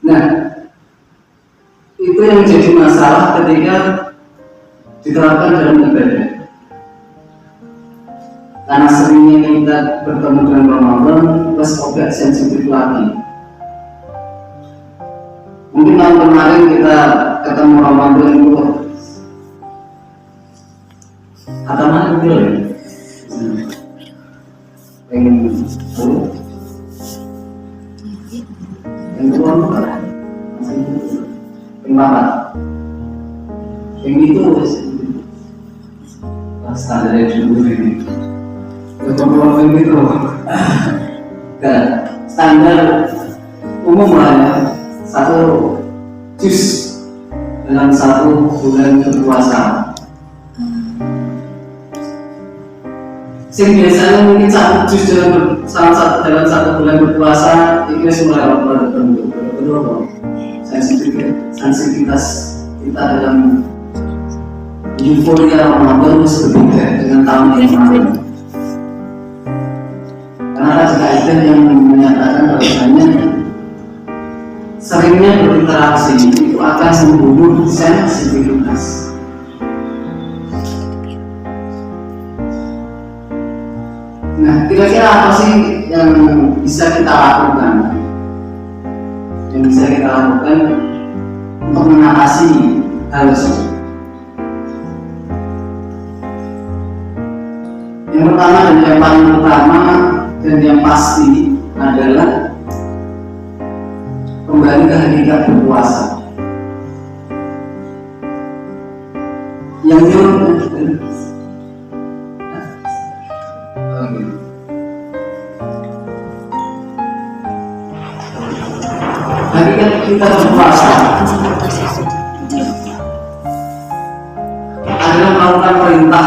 Nah, itu yang jadi masalah ketika diterapkan dalam ibadah. Karena seringnya kita bertemu dengan Ramadan, plus obat sensitif lagi. Mungkin tahun kemarin kita ketemu Ramadan itu kata mana itu ya? Pengen tahu? Yang kedua pengen yang itu standar dulu ini. Ketemu itu kan standar umum lah ya, satu juz dalam satu bulan berpuasa. Sing biasanya mungkin satu juz dalam satu bulan berpuasa itu mulai awal terbentuk. Kedua, sensitivitas kita dalam euforia Ramadan itu berbeda dengan tahun yang lalu. Karena jika ada yang menyatakan bahwasanya seringnya berinteraksi itu akan membunuh sensitivitas. Nah, kira-kira apa sih yang bisa kita lakukan? Yang bisa kita lakukan untuk mengatasi hal tersebut. Yang pertama dan yang paling utama dan yang pasti adalah kembali ke hakikat berpuasa. Yang hakikat kita berpuasa adalah melakukan perintah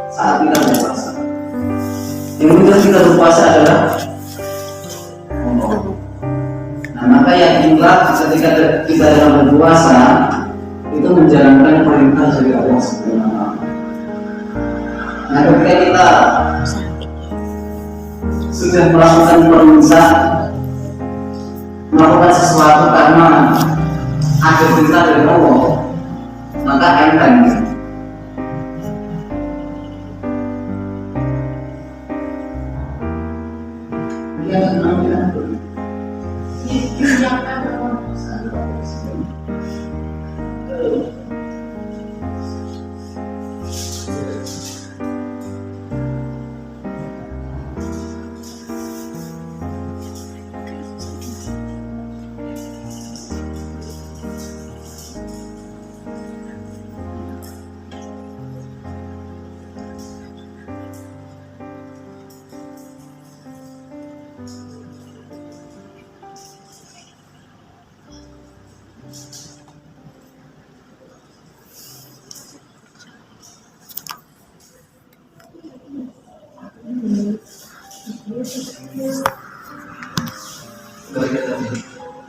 saat kita berpuasa. Yang mudah kita berpuasa adalah nah, maka yakinlah ketika kita dalam berpuasa itu menjalankan perintah dari Allah Subhanahu wa Ta'ala. Nah, ketika kita sudah melakukan perintah, melakukan sesuatu karena ada perintah dari Allah, maka enteng.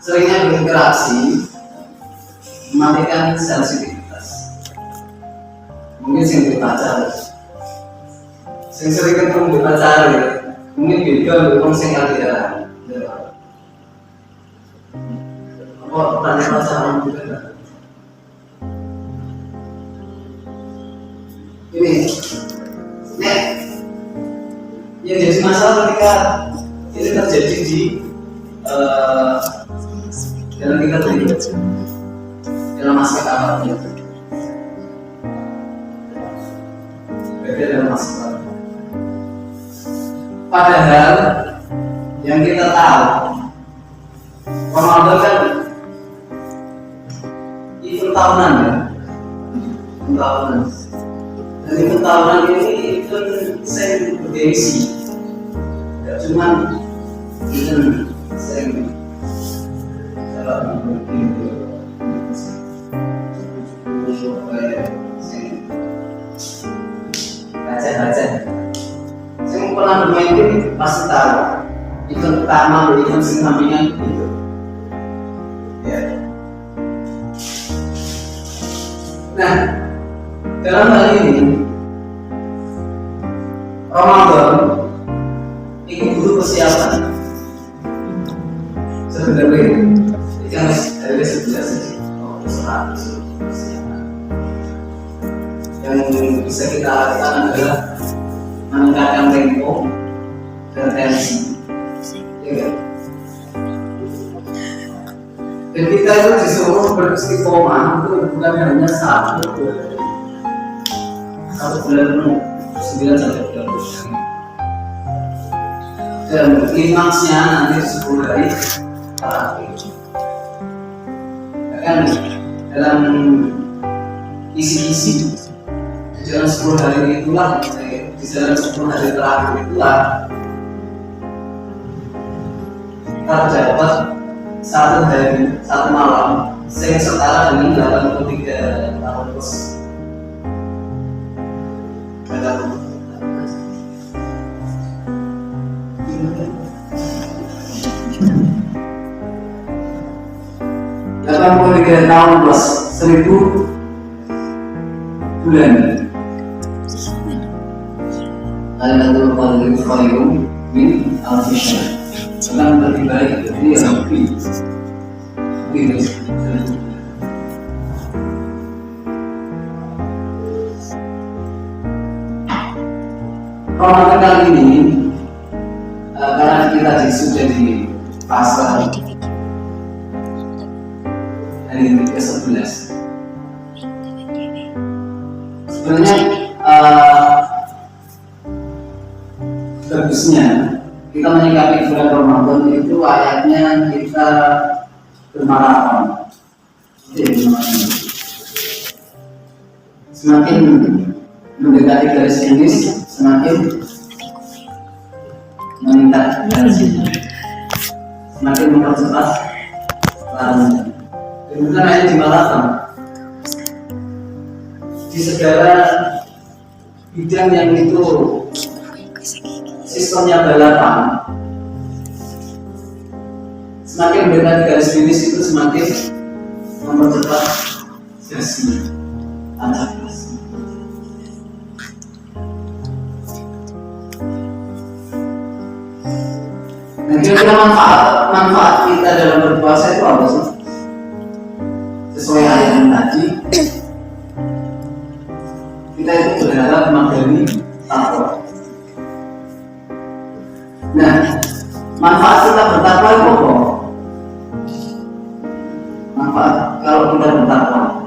Seringnya berinteraksi mematikan sensitivitas. Mungkin sing dipacar, sing sering ketemu dipacar, mungkin beda dengan sing LDR. Apa tanya pacaran juga? Ini, yang jadi masalah ketika ini terjadi di dalam kita dalam aspek apa ya? Beda dalam aspek apa? Padahal yang kita tahu Ramadan kan event tahunan ya, tahunan. Dan event tahunan ini event saya bergengsi, tidak cuma event sering baca-baca. Saya pernah bermain game pasti tahu event pertama, event sampingan itu. Ya. Nah, dalam hal ini Ramadan itu butuh persiapan sebenarnya. Jadi harus sebelas saja. Oh, 100. Yang bisa kita lakukan adalah meningkatkan tempo dan tensi. Ya. Dan kita itu disuruh beristiqomah itu bukan hanya satu bulan penuh, 9 sampai 12 hari. Dan klimaksnya nanti 10 hari terakhir. Kan dalam isi-isi di dalam 10 hari itulah, di dalam 10 hari terakhir itulah terdapat satu hari, satu malam yang setara dengan 83 tahun plus. Dalam 83 tahun plus 1000 bulan. Lailatul Qadri khairun min alfi syahr. Sedang lebih baik dari yang lebih. Ramadan kali ini karena kita sudah di fase hari ke-11. Sebenarnya bagusnya kita menyikapi bulan Ramadan itu ayatnya kita bermaraton. Semakin mendekati garis finish, semakin meningkat garis finish, semakin mempercepat larinya. Kemudian hanya di maraton di segala bidang yang itu sistemnya balapan. Semakin mendekati garis finish itu semakin mempercepat sesi adaptasi. Nah, kira-kira manfaat kita dalam berpuasa itu apa sih? Sesuai ayat yang tadi, kita itu berharap menjadi takwa. Nah, manfaat kita bertakwa itu apa? Manfaat kalau kita bertakwa,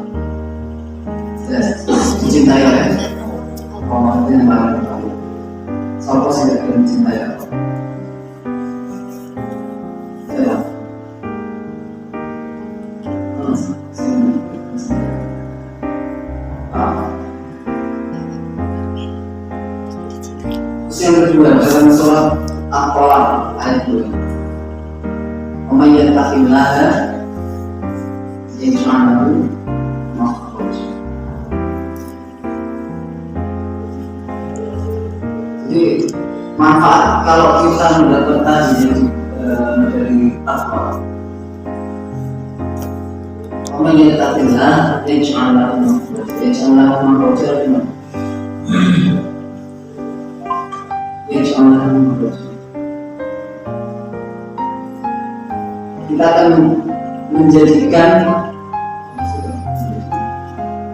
mencintai Allah. Komentar yang paling pertama, siapa sih yang mencintai Allah? Saya. Yang kedua dalam surat Al-Qalaq ayat 2. Wa may yattaqillaha yaj'al lahu makhraja. Jadi manfaat kalau kita mendapatkan dari takwa. Wa may yattaqillaha yaj'al lahu makhraja. Yaj'al lahu makhraja. Kita akan menjadikan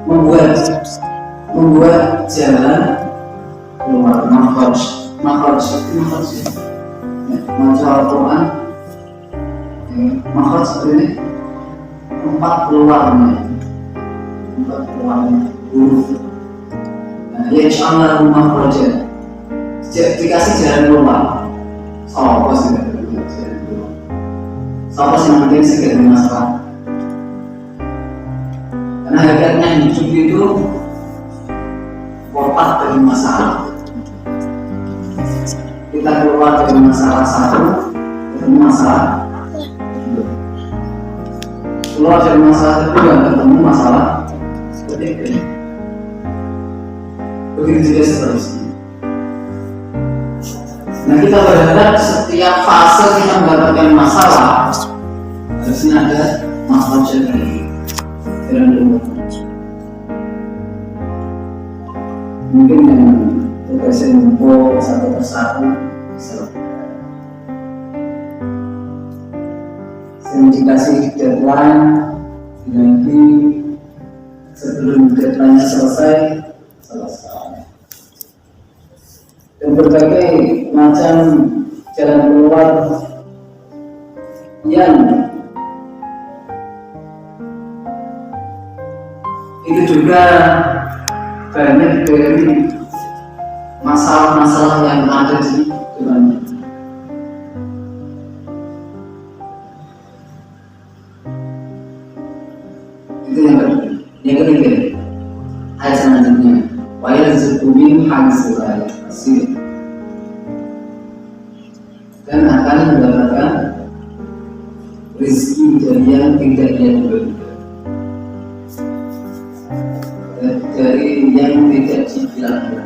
membuat jalan keluar makhraj macam Al-Quran makhraj ini tempat keluarnya huruf. Ya insyaallah makhraja dikasih jalan keluar. Sopo sih jalan keluar? Sopo sih nanti segala masalah? Karena hakikatnya hidup itu kotak dari masalah. Kita keluar dari masalah satu, ketemu masalah kedua. Keluar dari masalah kedua, ketemu masalah ketiga. Begitu juga seterusnya. Nah, kita berharap setiap fase kita mendapatkan masalah harusnya ada masalah dari dalam hidup. Mungkin yang tugasnya ngumpul satu persatu bisa. sering dikasih deadline nanti sebelum deadline selesai dan berbagai macam jalan keluar yang itu juga banyak dari masalah-masalah yang ada di dalamnya. Itu yang kedua. Yang ketiga, ayat selanjutnya, wa yarzuqu min haitsu la yahtasib, dan akan mendapatkan rezeki dari yang tidak dia duga-duga, dari yang tidak dikira-kira.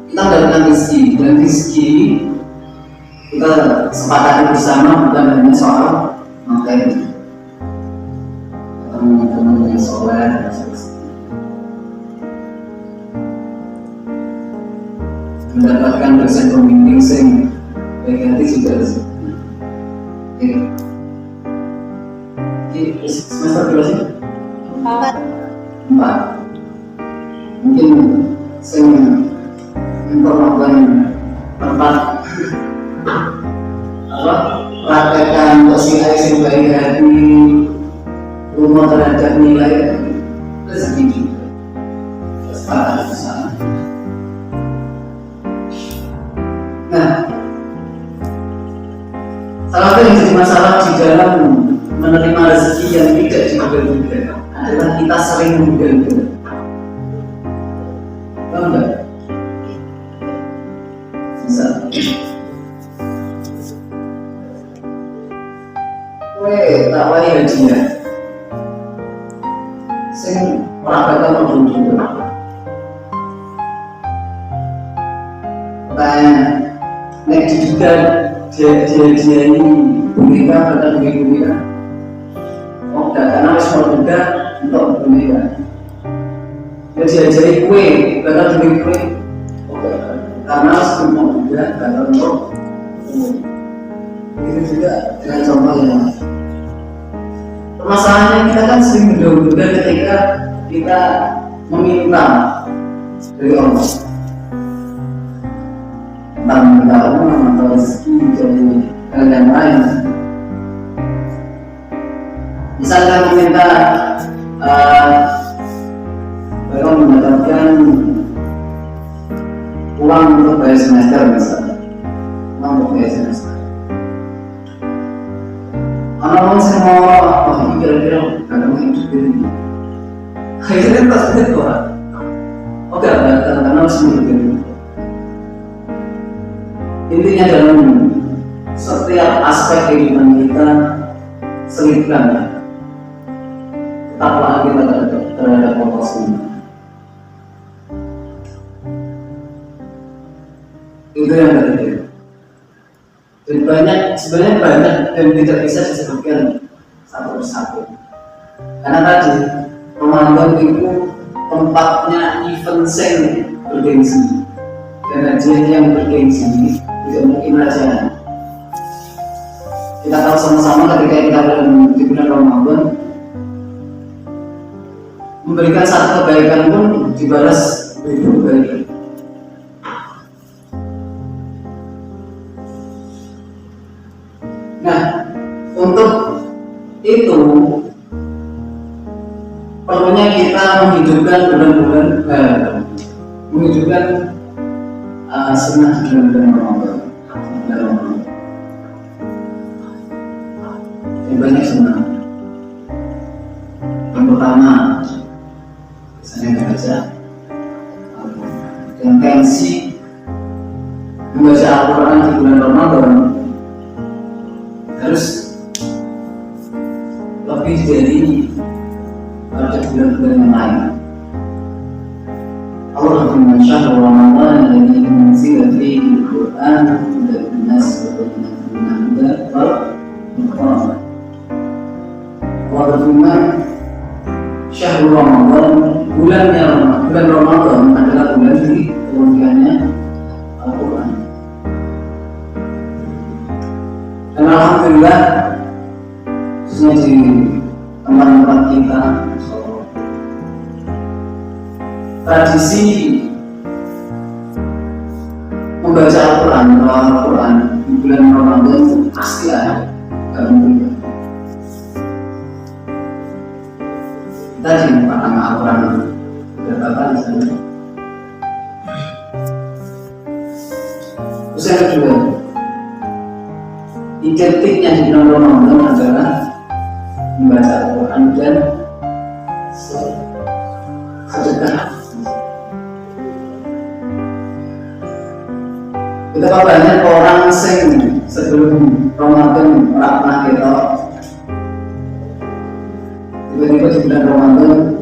Kita mendapatkan rezeki, dan rezeki kita sepakati bersama bukan hanya soal materi, teman-teman yang soleh dan sebagainya. Mendapatkan dosen pembimbing sing baik hati juga rezeki. Semester berapa sih? 4. Mungkin sing untuk melakukan tempat praktekan untuk nilai yang baik hati, rumah terhadap nilai rezeki juga. Sepakat bersama. Nah, salah satu yang jadi masalah di dalam menerima rezeki yang tidak diduga-duga adalah kita sering menduga-duga. Paham nggak? Misal, tak wali hadiah, sing ora bakal mlebu. Nek diduga dia ini boneka bakal boneka. Oh, karena harus menduga untuk boneka. Dia diajari kue bakal kue. Oke, karena harus menduga bakal untuk kue. Itu juga dengan contoh yang permasalahannya kita kan sering menduga ketika kita meminta dari Allah, entah meminta uang atau rezeki dari hal yang lain. Misalkan meminta baru mendapatkan uang untuk bayar semester, misalnya uang untuk bayar semester. Orang semua ini kira-kira kadang hidup ini. Akhirnya kan pas begitu lah. Oke, karena harus mikir. Intinya dalam setiap aspek kehidupan kita selipkan ketakwaan kita terhadap Allah Subhanahu. Itu yang ketiga. Dan sebenarnya banyak yang tidak bisa disebutkan satu persatu. Karena tadi Ramadan itu tempatnya event sing bergengsi, dan hadiah yang bergengsi tidak mungkin raja. Kita tahu sama-sama ketika kita di bulan Ramadan, memberikan satu kebaikan pun dibalas beribu kebaikan. Nah, untuk itu perlunya kita menghidupkan bulan-bulan menghidupkan sunnah bulan Ramadan. Yang banyak sunnah. Yang pertama, misalnya baca intensi membaca Al-Quran di bulan Ramadan harus lebih dari pada bulan-bulan yang lain. Allah berfirman, "Syahrul Ramadan alladzi unzila fihi al-Qur'an hudan lin-nas wa bayyinatin minal huda wal furqan." Allah berfirman, Syahrul Ramadan, bulan Ramadan adalah bulan diturunkannya Al-Quran. Dan alhamdulillah khususnya di tempat-tempat kita, tradisi membaca Al-Quran, Al-Quran di bulan Ramadan itu pasti ada, gak mungkin. Kita di pertama Al-Quran berapa di sana. Terus yang kedua, identiknya di bulan Ramadan adalah membaca Al-Quran dan sedekah. Betapa banyak orang sing sebelum Ramadan pernah kita tiba-tiba di bulan Ramadan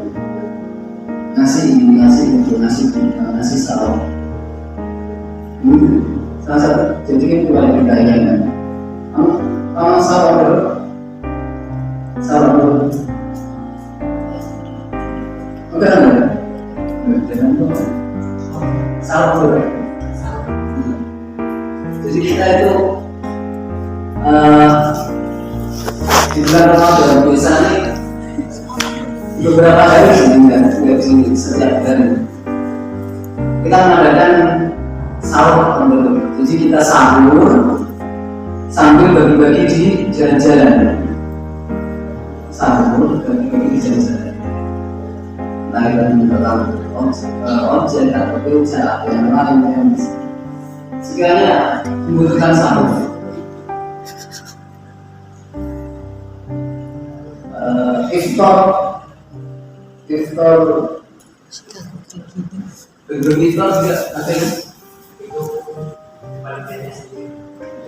ngasih salam. Salah satu jadi kan itu ada hidayah kan. Salam dulu. Enggak ada. Salam dulu. Jadi kita itu di bulan Ramadan biasanya beberapa hari setiap hari kita mengadakan sahur. Jadi kita sahur sambil bagi-bagi di jalan-jalan. Sahur bagi-bagi di jalan-jalan. Nah kita minta objek atau pulsa yang lain sekiranya membutuhkan sahur. Iftar juga ada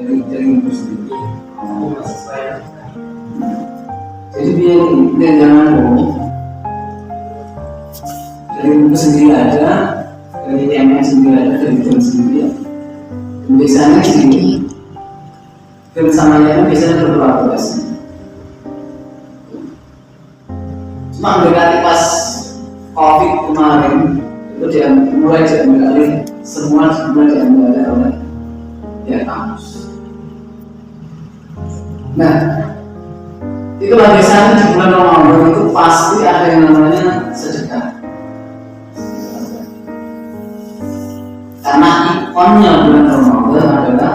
yang dari muslim. Jadi dia jangan bohong. Dari buku sendiri ada, dari yang sendiri ada, dari film sendiri. Biasanya sendiri film sama yang biasanya berkolaborasi. Cuma mendekati pas COVID kemarin itu dia mulai diambil semua diambil oleh ya kampus. Nah, itulah biasanya di bulan Ramadan itu pasti ada yang namanya sedekah. Karena ikonnya bulan Ramadan adalah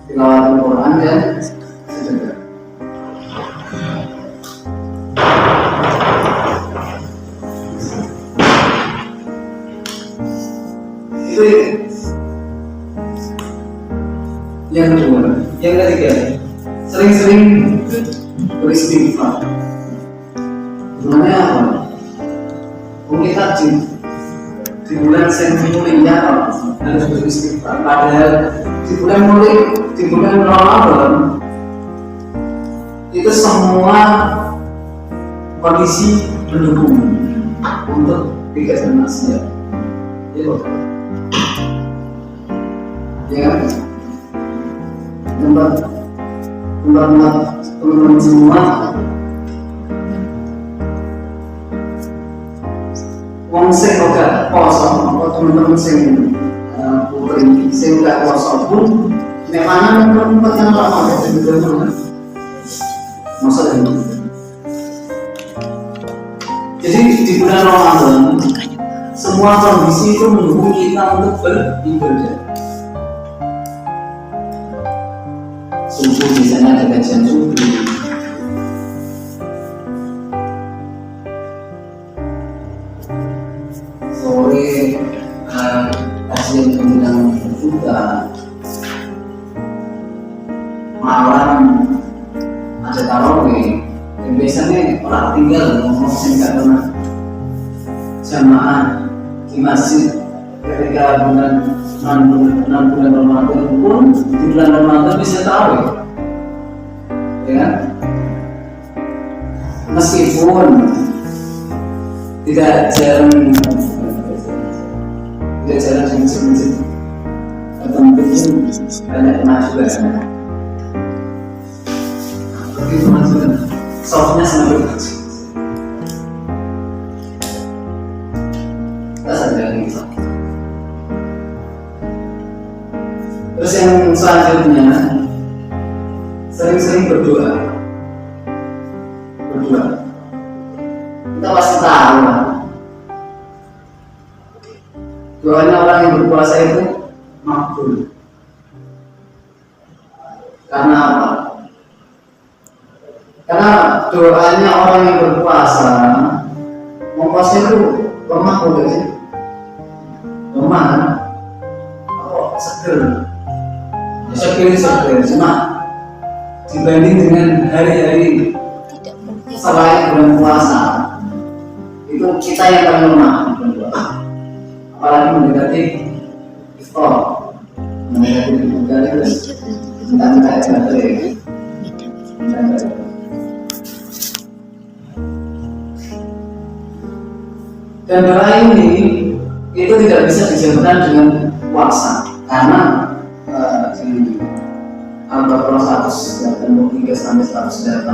tilawah Al-Quran dan sedekah. Itu yang kedua. Yang ketiga, sering-sering beristighfar. Sebenarnya apa? Kita di bulan mulia harus beristighfar. Padahal di bulan Ramadan itu semua kondisi mendukung untuk tidak bermaksiat. Ya, tempat teman-teman semua wong sing ora poso atau teman-teman sing putri sing ora poso pun memang tempat yang lama ya betul-betul masalah itu. Jadi di bulan Ramadan semua kondisi itu mendukung kita untuk beribadah. Subuh biasanya ada kajian subuh. Sore kajian tentang buka. Malam ada tarawih. Dan biasanya orang tinggal ngomong nggak pernah jamaah di masjid ketika bulan Ramadan pun di bulan Ramadan bisa tarawih, ya, meskipun tidak jarang di masjid tertentu banyak kemajuan. Itu maksudnya softnya semakin kecil. Kita sadari itu. Terus yang selanjutnya sering-sering berdoa. Kita pasti tahu lah. Doanya orang yang berpuasa itu makbul. Karena apa? Karena doanya orang yang berpuasa, puasa itu lemah bukan sih? Lemah kan? Oh, seger. Seger, cuma dibanding dengan hari-hari selain bulan puasa, itu kita yang paling lemah. Apalagi mendekati iftar, mendekati buka terus kita baterai. Dan doa ini itu tidak bisa dijabarkan dengan puasa, karena di Al-Baqarah 183 sampai 187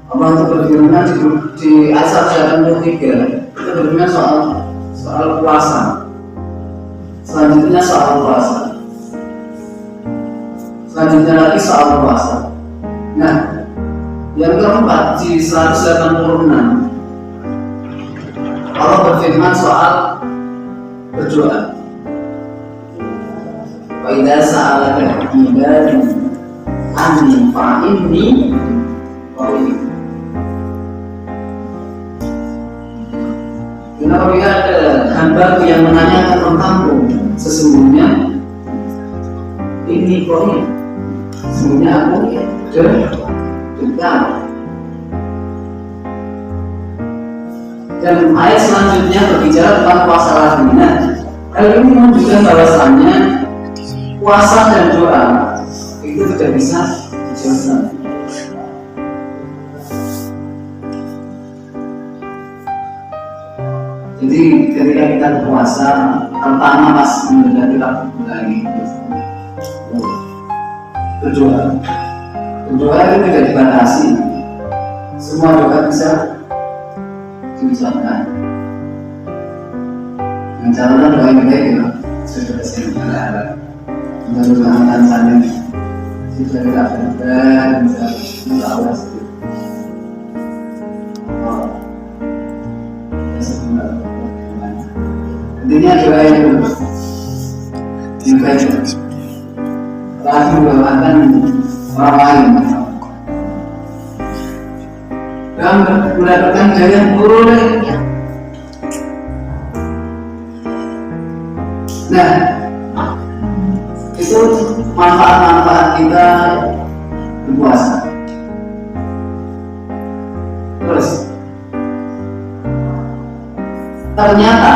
Allah itu berfirman di ayat 183 itu berfirman soal puasa. Selanjutnya soal puasa. Selanjutnya lagi soal puasa. Nah, yang keempat di 186 Allah berfirman soal berdoa. Wa idza sa'alaka ibadi anni fa inni qarib. Kenapa ada hamba yang menanyakan tentangku, sesungguhnya ini qarib. Sesungguhnya aku dekat. Dan ayat selanjutnya berbicara tentang puasa lagi. Nah, hal ini menunjukkan bahwasannya puasa dan doa itu tidak bisa dijelaskan. Jadi ketika kita puasa, pertama pas mendekati waktu bulan berdoa itu tidak dibatasi. Semua doa bisa diucapkan. Dengan cara doa yang baik ya, sudah bersedia. Mudah-mudahan saling sudah tidak berubah, bisa Allah sendiri. Intinya doa itu baik. Lagi mendoakan orang lain. Dan mendapatkan jalan buruk. Nah, itu manfaat-manfaat kita berpuasa. Terus ternyata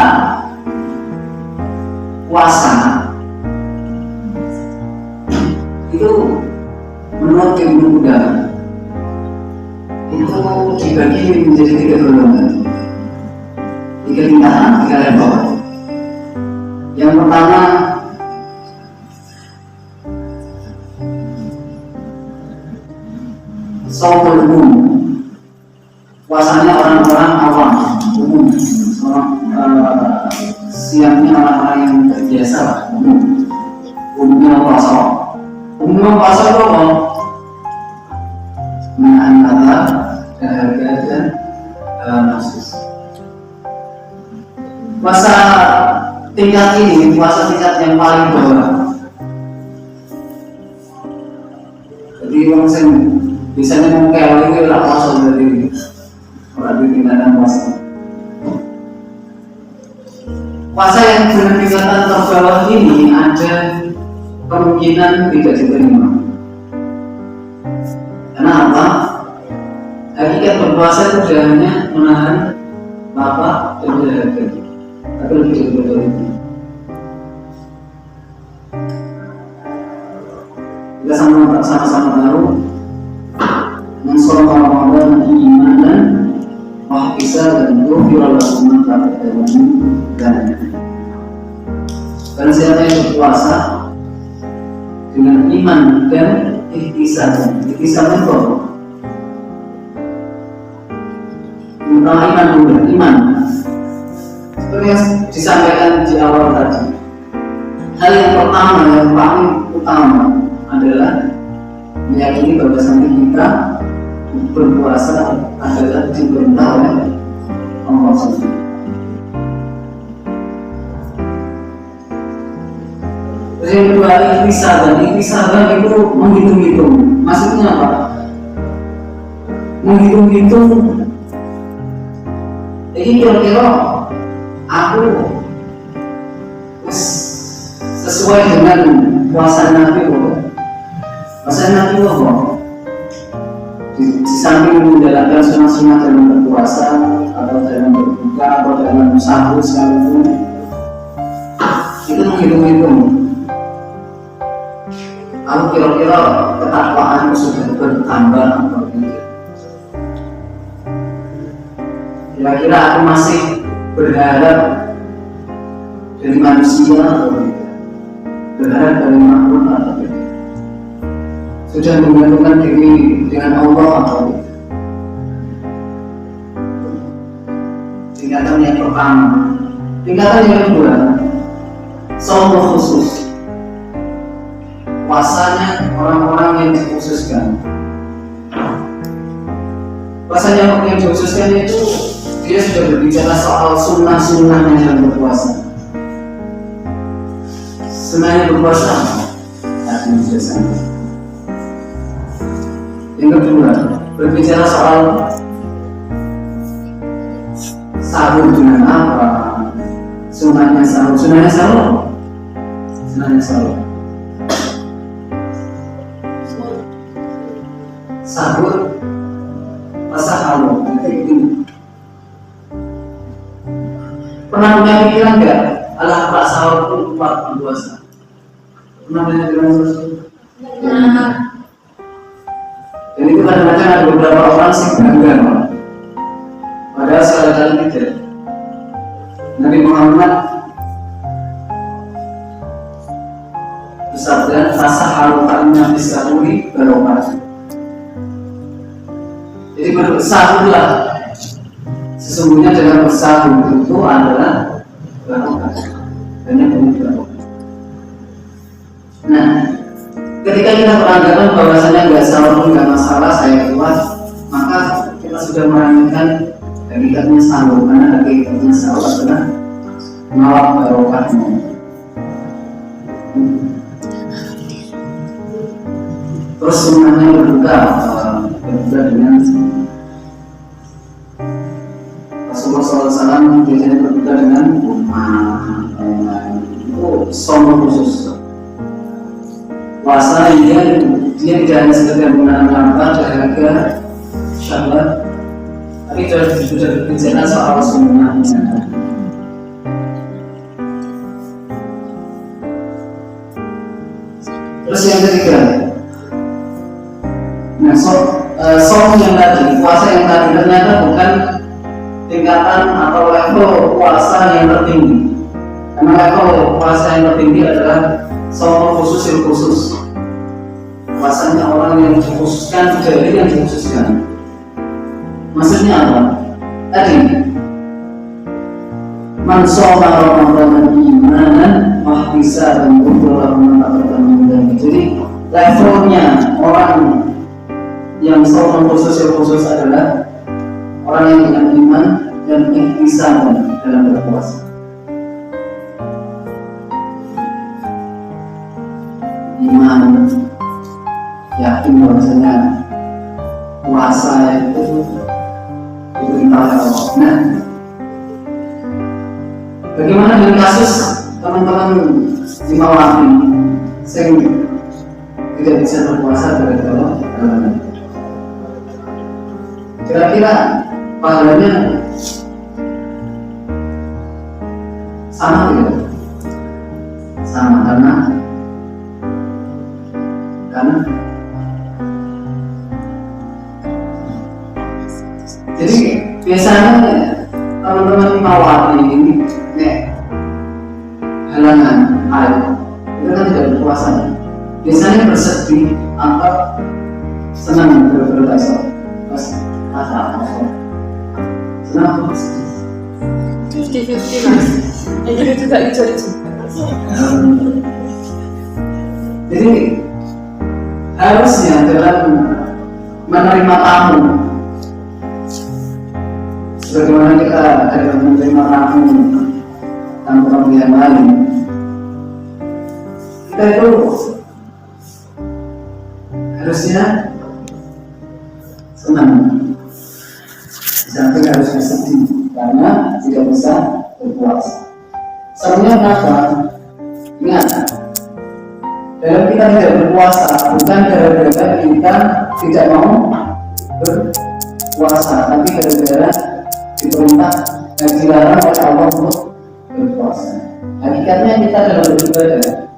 puasa itu menurut ilmu udara itu dibagi menjadi 3 golongan, 3 tingkatan, 3 level. Yang pertama saumul umum, puasanya orang-orang awam umum, siangnya orang-orang yang terbiasa umumnya puasa. Umumnya puasa itu apa? Menahan kata dan harga dan nafsu. Puasa tingkat ini, puasa tingkat yang paling bawah. Jadi orang yang biasanya mengkel itu lah puasa dari orang di tingkatan puasa. Puasa yang dengan tingkatan terbawah ini ada kemungkinan tidak diterima. Karena apa? Hakikat berpuasa itu tidak hanya menahan lapar dan dahaga, tapi lebih dari itu. Kita sama-sama tahu mensolong Ramadan imanan wah bisa dan ghufira lahu ma taqaddama min dzanbihi. Karena siapa yang berpuasa dengan iman dan ihtisan itu iman seperti yang disampaikan di awal tadi. Hal yang pertama, yang paling utama adalah meyakini bahwasanya kita berpuasa adalah diperintah oleh Allah SWT. Terus yang kedua, ikhtisaban itu menghitung-hitung. Maksudnya apa? Menghitung-hitung. Jadi kira-kira aku sesuai dengan puasa Nabi Allah. Puasa Nabi Allah di samping menjalankan sunnah-sunnah dalam berpuasa atau dalam berbuka atau dalam sahur sekalipun, itu menghitung-hitung. Kalau kira-kira ketakwaanku sudah bertambah atau tidak, kira-kira aku masih berharap dari manusia atau tidak, berharap dari makhluk atau tidak, sudah menggantungkan diri dengan Allah atau tidak. Tingkatan yang pertama. Tingkatan yang kedua, shaum khusus. Puasanya orang-orang yang dikhususkan. Puasanya orang yang dikhususkan itu dia sudah berbicara soal sunnah-sunnahnya dalam berpuasa. Sunnahnya berpuasa artinya biasa. Yang kedua, berbicara soal sahur dengan apa, sunnahnya sahur. Sahur masa halu itu. Pernah punya pikiran nggak? Alah Pak sahur itu lupa puasa. Pernah punya pikiran seperti itu? Dan itu kadang-kadang ada beberapa orang sih bangga, padahal sekali-kali tidak. Nabi Muhammad bersabda, "Fasaharu fa'inna fisahuri barokah." Jadi bersahurlah, sesungguhnya dengan bersahur itu adalah barokah, banyak barokah. Nah, ketika kita beranggapan bahwasanya nggak sahur pun nggak masalah, saya kuat, maka kita sudah merasakan hakikatnya sahur, karena hakikatnya sahur adalah menolak barokahnya. Terus sunnahnya berbuka dengan Rasulullah SAW biasanya berbuka dengan itu shaum khusus. Puasa dia tidak hanya sekedar menggunakan lapar dahaga syahwat, tapi sudah berbicara soal sunnahnya. Terus yang ketiga, nah shaum yang tadi, puasa yang tadi ternyata bukan tingkatan atau level puasa yang tertinggi. Karena level puasa yang tertinggi adalah shaum khusus. Puasanya orang yang dikhususkan, dari yang dikhususkan. Maksudnya apa? Tadi man shoma Ramadan imanan wa ihtisaban ghufira lahu ma taqaddama min dhanbi. Jadi levelnya orang yang shaum khusus adalah orang yang dengan iman dan ihtisaban dalam berpuasa. Iman, yakin bahwasanya puasa itu diperintah oleh Allah. Nah, bagaimana dengan kasus teman-teman di Mawafi yang tidak bisa berpuasa gara-gara Allah? Kira-kira pahalanya sama tidak? Sama, karena jadi biasanya teman-teman di Mawafi ini halangan air itu kan tidak berpuasa. Biasanya bersedih atau senang berpuasa. Senang atau bersedih? 50-50 mas. Yang itu juga hijau-hijau. Jadi harusnya dalam menerima tamu, sebagaimana kita dalam menerima tamu yang lain, kita itu harusnya senang, sampai harus sedih karena tidak bisa berpuasa. Soalnya kenapa? Ingat, dalam kita tidak berpuasa bukan gara-gara kita tidak mau berpuasa, tapi gara-gara diperintah dan dilarang oleh Allah untuk berpuasa. Hakikatnya kita dalam beribadah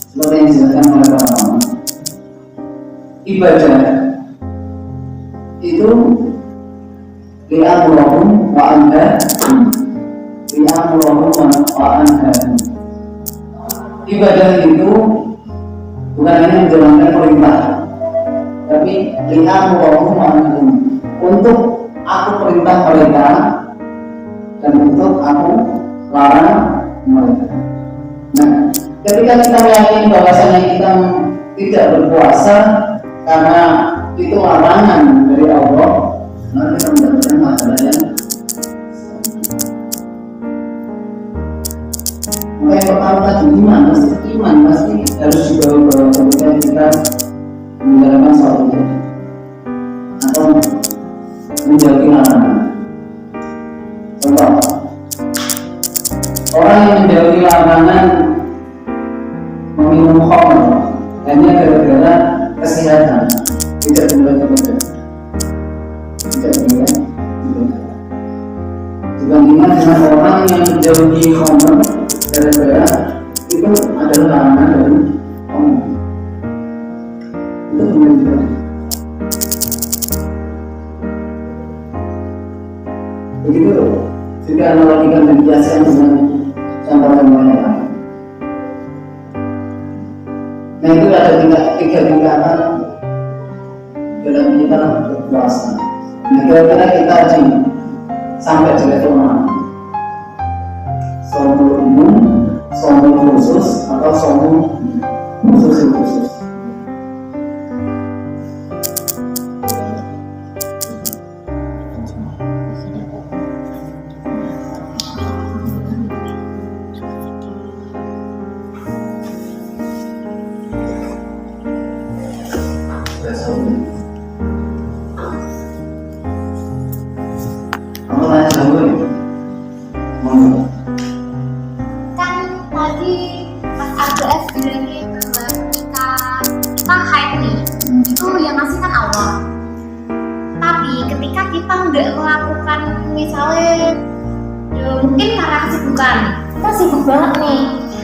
seperti yang dijelaskan oleh para ulama, ibadah itu li'amurahum wa anhahum. Ibadah itu bukan hanya menjalankan perintah, tapi li'amurahum wa anhahum, untuk aku perintah mereka dan untuk aku larang mereka. Nah, ketika kita meyakini bahwasanya kita tidak berpuasa karena itu larangan dari Allah, maka kita mendapatkan masalah yang yang pertama tadi iman pasti harus dibawa ketika kita menjalankan suatu atau menjauhi larangan. Contoh, orang yang menjauhi larangan meminum khamr hanya gara-gara kesehatan, tidak boleh dibandingkan dengan orang yang menjauhi khamr gara-gara itu adalah larangan dari Allah. Itu benar. Begitu juga analogikan dan kiaskan dengan contoh-contoh yang lain. Nah, itu ada tiga tingkatan dalam kita berpuasa. Nah, kira-kira kita sampai di level mana? Somul umum, somul khusus, atau somul khusus.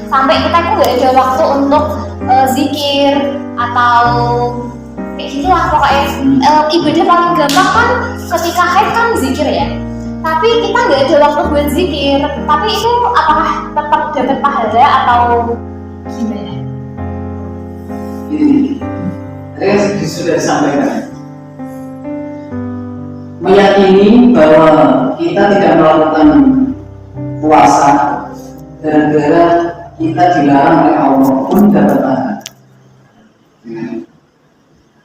Sampai kita itu nggak ada waktu untuk zikir atau kayak gitulah pokoknya. Ibadah paling gampang kan ketika haid kan zikir ya, tapi kita nggak ada waktu buat zikir. Tapi itu apakah tetap dapat pahala atau gimana? Ini tadi sudah disampaikan, meyakini bahwa kita tidak melakukan puasa gara-gara kita dilarang oleh Allah pun dapat pahala.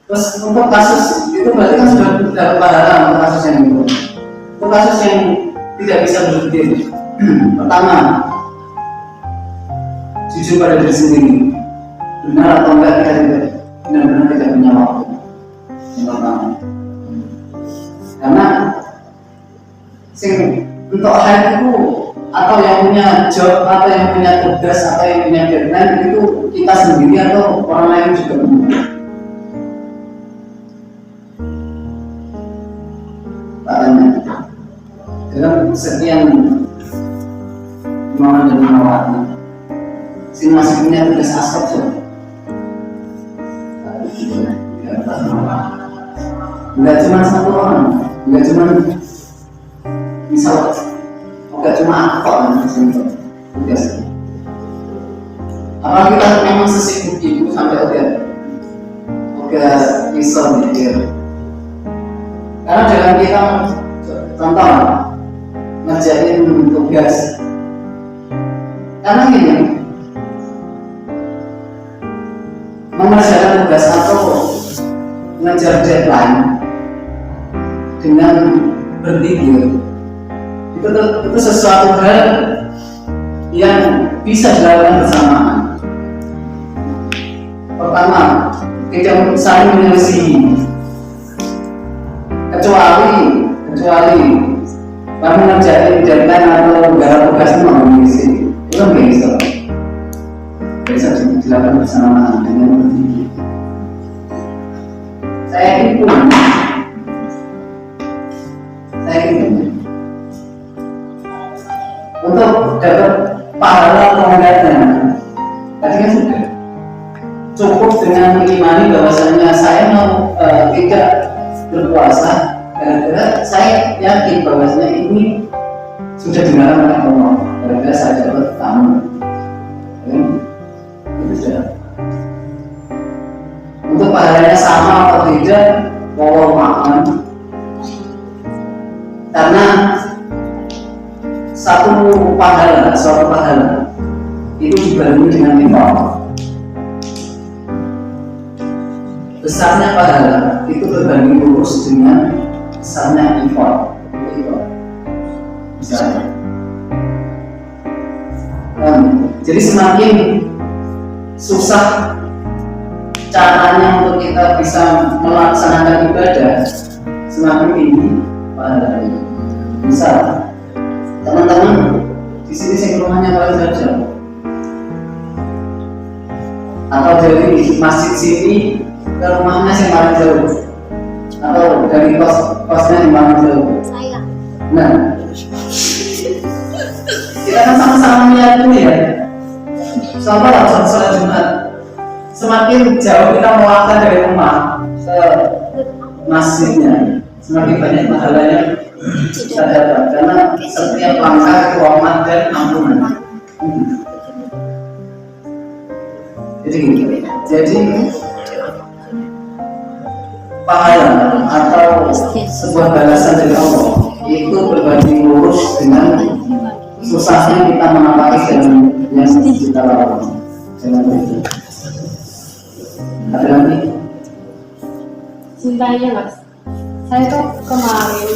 Terus untuk kasus itu berarti kan sudah dapat pahala untuk kasus yang itu. Untuk kasus yang tidak bisa berpikir, pertama, jujur pada diri sendiri, benar atau enggak kita benar-benar tidak punya waktu. Yang pertama, karena untuk hal itu atau yang punya job atau yang punya tugas atau yang punya deadline itu kita sendiri atau orang lain juga punya. Tanya dalam sekian imaman dan imawati, si masih punya tugas asap saja. Enggak cuma satu orang, enggak cuma misal. Tidak cuma aktor tugas. Apa kita memang sesibuk itu sampai udah bisa mikir? Karena dalam kita contoh ngerjain tugas, karena gini, mengerjakan tugas atau mengejar deadline dengan berpikir itu sesuatu hal yang bisa dilakukan bersamaan. Pertama, tidak saling menyelesaikan, kecuali kamu mengerjakan deadline atau garap tugas itu mau mengisi, itu bisa dilakukan bersamaan dengan berpikir. Saya yakin untuk dapat pahala penggantinya tadi kan sudah cukup dengan mengimani bahwasanya saya mau tidak berpuasa gara-gara saya yakin bahwasanya ini sudah dilarang oleh Allah, gara-gara saya dapat tamu itu sudah. Untuk pahalanya sama atau tidak, wallahu a'lam. Karena suatu pahala itu dibanding dengan infak. Besarnya pahala itu berbanding lurus dengan besarnya infak. Misalnya. Jadi semakin susah caranya untuk kita bisa melaksanakan ibadah, semakin tinggi pahalanya. Misal teman-teman di sini sing rumahnya paling saja, atau dari masjid sini ke rumahnya yang paling jauh, atau dari kosnya yang paling jauh. Saya. Nah, kita kan sama-sama meyakini ya. Soalnya kalau sholat Jumat, semakin jauh kita melangkah dari rumah ke masjidnya, semakin banyak pahalanya kita dapat, karena setiap langkah itu rahmat dan ampunan. Jadi pahala atau sebuah balasan dari Allah itu berbanding lurus dengan susahnya kita menapaki jalan yang kita lakukan. Jangan begitu. Ada lagi? Cintanya mas, saya tuh kemarin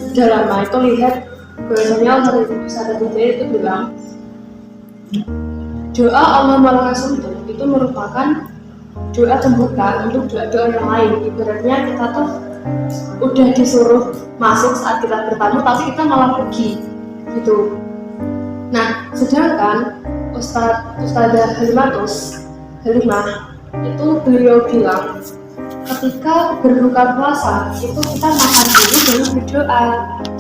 udah lama itu lihat bahwasanya satu itu bilang doa Allah Malakas itu merupakan doa pembuka untuk doa-doa yang lain. Ibaratnya kita tuh udah disuruh masuk saat kita bertamu, tapi kita malah pergi gitu. Nah, sedangkan Ustazah Halimah itu beliau bilang ketika berbuka puasa itu kita makan dulu baru berdoa.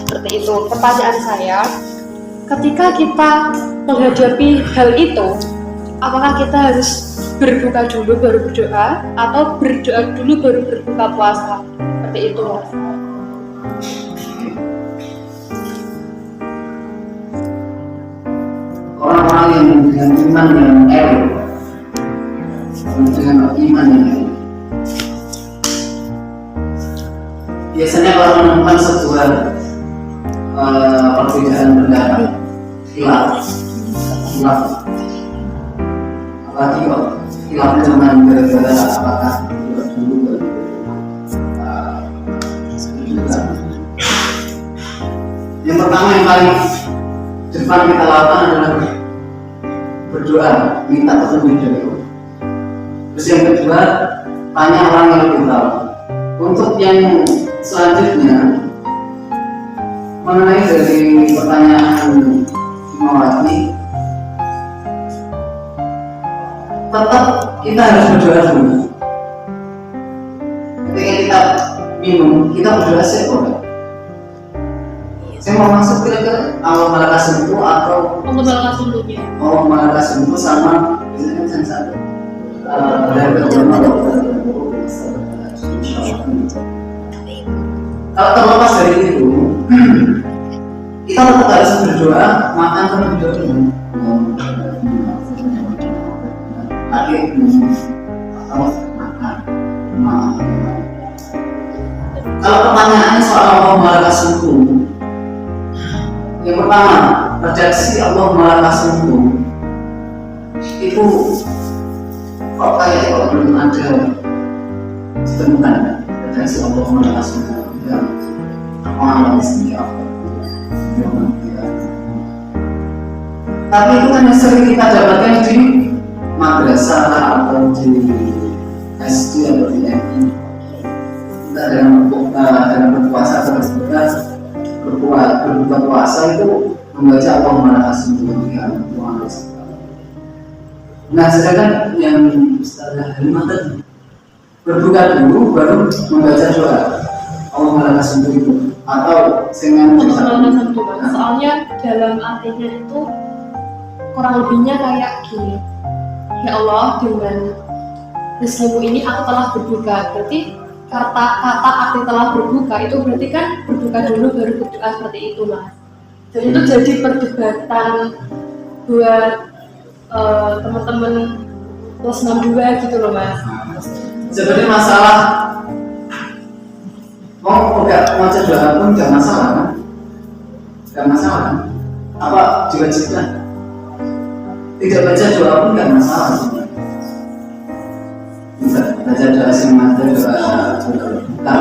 Seperti itu. Pertanyaan saya, ketika kita menghadapi hal itu, apakah kita harus berbuka dulu baru berdoa atau berdoa dulu baru berbuka puasa? Seperti itu, Mas. Orang-orang yang dengan iman yang elit, dengan iman yang elit, biasanya kalau menemukan sebuah perbedaan pendapat, khilaf, apalagi kok khilaf dengan gara-gara apakah dulu yang pertama yang paling depan kita lakukan adalah berdoa, minta petunjuk dari Allah. Terus yang kedua, tanya orang yang lebih tahu. Untuk yang selanjutnya, mengenai dari pertanyaan Mawati, tetap kita harus berdoa dulu. Ketika kita minum, kita berdoa sih boleh. Saya mau masuk kira-kira Allah Malakas itu atau Allah Malakas dulunya. Allah Malakas itu sama biasanya kan satu. Kalau terlepas dari itu, kita tetap harus berdoa, makan terlebih dahulu. Akhir atau makan. Kalau pertanyaannya soal Allah Malakas itu, yang pertama, redaksi Allah Malakas itu kok kayak kalau belum ada ditemukan redaksi Allah langsung yang amal sendiri tapi itu kan yang sering kita dapatkan di madrasah atau di SD atau di MI. Kita dalam berpuasa atau berbuka puasa itu membaca Allah Maha Kasih Nah sedangkan yang Ustazah Halimah tadi berbuka dulu baru membaca doa Allah Maha Kasih itu atau dengan soalnya dalam artinya itu kurang lebihnya kayak gini, ya Allah dengan rezekimu ini aku telah berbuka. Berarti kata arti telah berbuka itu berarti kan berbuka dulu baru berdoa seperti itu mas. Dan itu jadi perdebatan buat teman-teman plus 62 gitu loh mas. Sebenarnya masalah mau nggak baca doa pun nggak masalah kan? Nggak masalah kan? Apa diwajibkan? Tidak baca doa pun nggak masalah. Bisa baca doa semata doa bukan.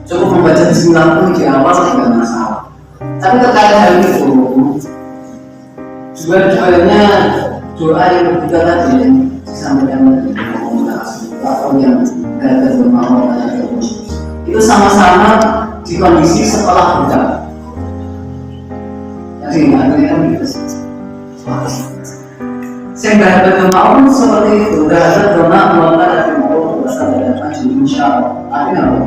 Cukup membaca bismillah pun di awal nggak masalah. Tapi terkait hal itu juga doanya doa yang berbuka tadi yang disampaikan atau yang gagal bermawar itu sama-sama di kondisi setelah buka. Jadi artinya kan gitu. Saya berharap bermawar seperti itu. Berharap doa melakukan hati mau bersama dengan insya Allah. Artinya apa?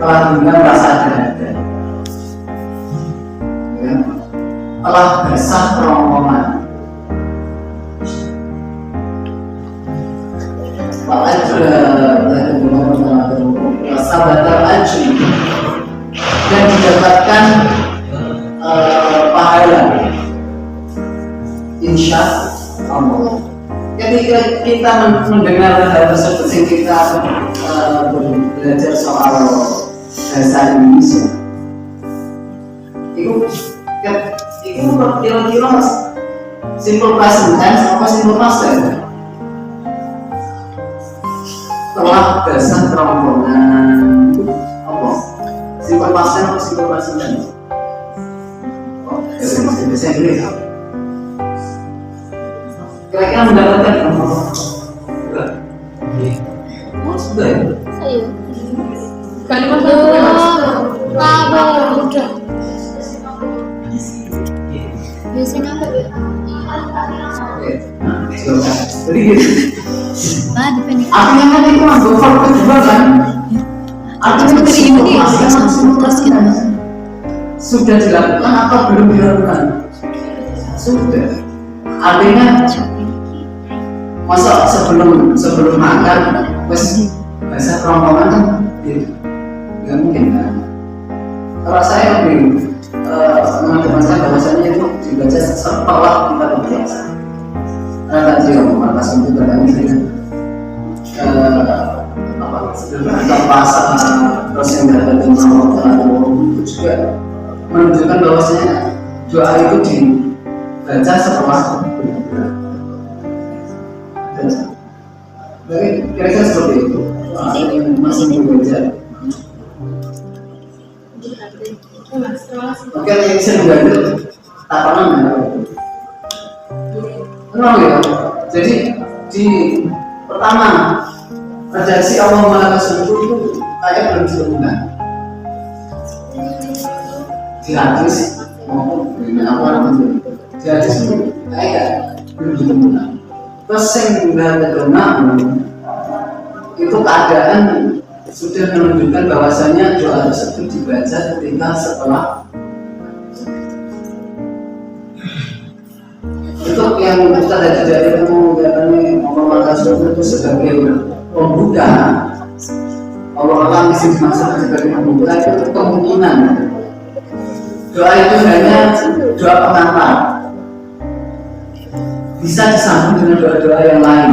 Telah dengan rasa ada. Telah bersah kerongkongan. Sahabat al-ajri dan didapatkan pahala insya Allah. Jadi kita mendengar hal tersebut yang kita belajar soal bahasa Indonesia itu kira-kira simple present tense apa simple past tense? Telah basah rombongan apa? Simple past tense atau simple present tense? Bahasa Inggris. Kira-kira mendapatkan apa? Enggak. Sudah ya? Saya. Kalimat Udah. Biasanya apa ya? Jadi gitu. Artinya kan itu masuk faktor juga kan? Artinya ini sudah dilakukan atau belum dilakukan? Sudah. Artinya masa sebelum makan wes bahasa kerongkongan kan gitu. Nggak mungkin kan? Kalau saya lebih mengajarkan bahasanya itu dibaca setelah kita berpuasa. Karena tadi yang memakas untuk bertanya dengan buka puasa terus yang berada di itu juga menunjukkan bahwasanya doa itu dibaca setelah berbuka. Jadi kira-kira seperti itu. Masih dibaca. Oke, yang saya mengambil tapanan ya. Jadi di pertama redaksi Allah Maha Kasih itu kayak belum ditemukan di hadis maupun di apa di hadis itu kayak belum ditemukan. Terus yang berdoa itu keadaan sudah menunjukkan bahwasanya doa tersebut dibaca ketika setelah itu yang kita dari ilmu katanya Allah Kasih itu sebagai pembuka. Allah akan dimaksud sebagai pembuka itu kemungkinan doa itu hanya doa pengantar, bisa disambung dengan doa-doa yang lain.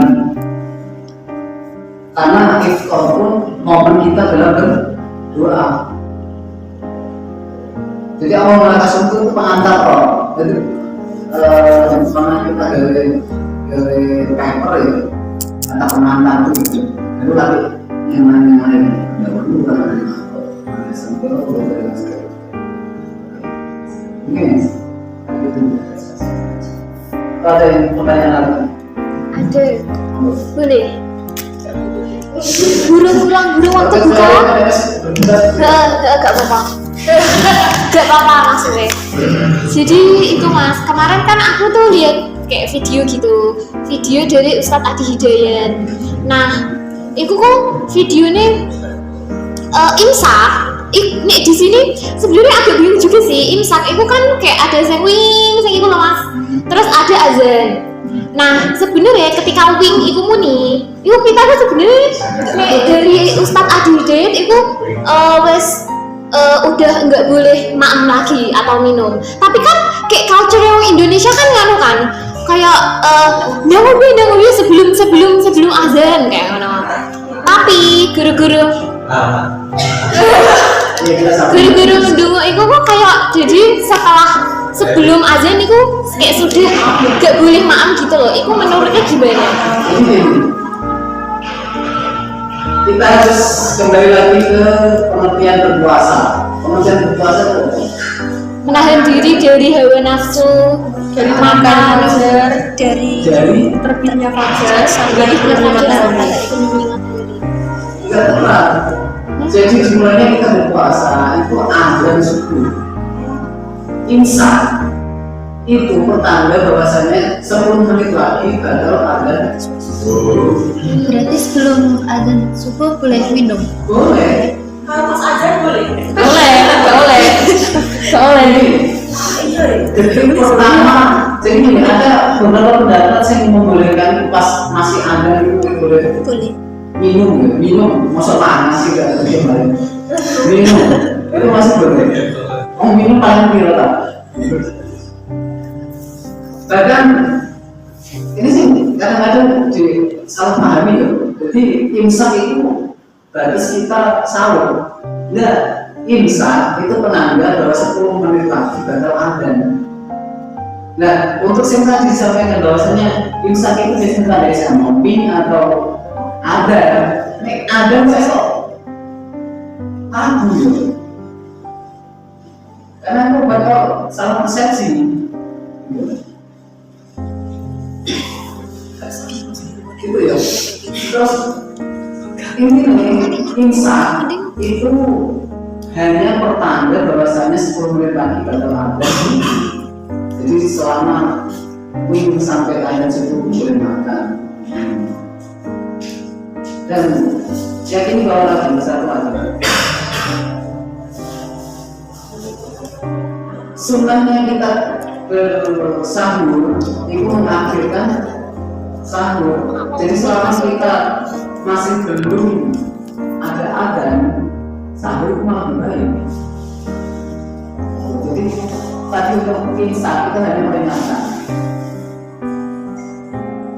Karena iftar pun momen kita dalam berdoa. Jadi Allah Maha Kasih itu pengantar kok. Jadi mana kita dari paper ya atau pengantar gitu itu lagi yang lain nggak perlu kan ada sampai mungkin gitu. Kalau ada yang pertanyaan lagi Ada. Boleh. Guru waktu buka. Gak apa-apa. Gak apa-apa maksudnya. Jadi itu Mas, kemarin kan aku tuh lihat kayak video gitu, video dari Ustadz Adi Hidayat. Nah, itu kok videonya imsak. Nih di sini sebenarnya agak bingung juga sih. Imsak itu kan kayak ada yang wing, yang itu loh Mas. Terus ada azan. Nah, sebenarnya ketika wing itu muni, itu kita tuh sebenarnya kayak dari Ustadz Adi Hidayat itu udah nggak boleh maem lagi atau minum. Tapi kan kayak culture yang Indonesia kan nganu kan, kayak nyanyi sebelum azan kayak ngono. Tapi guru-guru mendungu itu kok kayak jadi setelah sebelum azan itu kayak sudah gak boleh maem gitu loh. Itu menurutnya gimana? Kita harus kembali lagi ke pengertian berpuasa. Pengertian berpuasa itu Menahan diri dari hawa nafsu, dari makan, dari dari terbitnya fajar sampai sampai matahari. tidak tepat. Jadi sebenarnya kita berpuasa itu azan subuh. Imsak itu pertanda bahwasanya 10 menit lagi batal azan subuh. Berarti sebelum azan subuh boleh minum? Boleh. Jadi pertama, jadi ini ada beberapa pendapat yang membolehkan pas masih ada itu boleh Boleh. minum, masa panas sih gak ada yang minum, itu masih boleh. Oh minum paling kira tak? Bahkan ini sih kadang-kadang salah pahami ya. Jadi imsak itu berarti sekitar sahur. Nah, imsak itu penanda bahwa 10 menit lagi batal azan. Nah, untuk yang tadi disampaikan bahwasanya imsak itu biasanya dari ngopi atau ada. Nek ada besok tabu ya. Karena aku bakal salah persepsi. Gitu ya. Terus ini nih imsak itu hanya pertanda bahwasanya 10 menit lagi batal azan. Jadi selama wing sampai azan subuh boleh makan. Dan yakin bahwa lagi satu aja. Sunnahnya kita bersahur itu mengakhirkan sahur. Jadi selama kita masih belum ada azan, sahur malah baik. Jadi tadi untuk imsak kita hanya meringankan.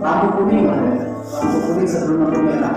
Lampu kuning sebelum lampu merah.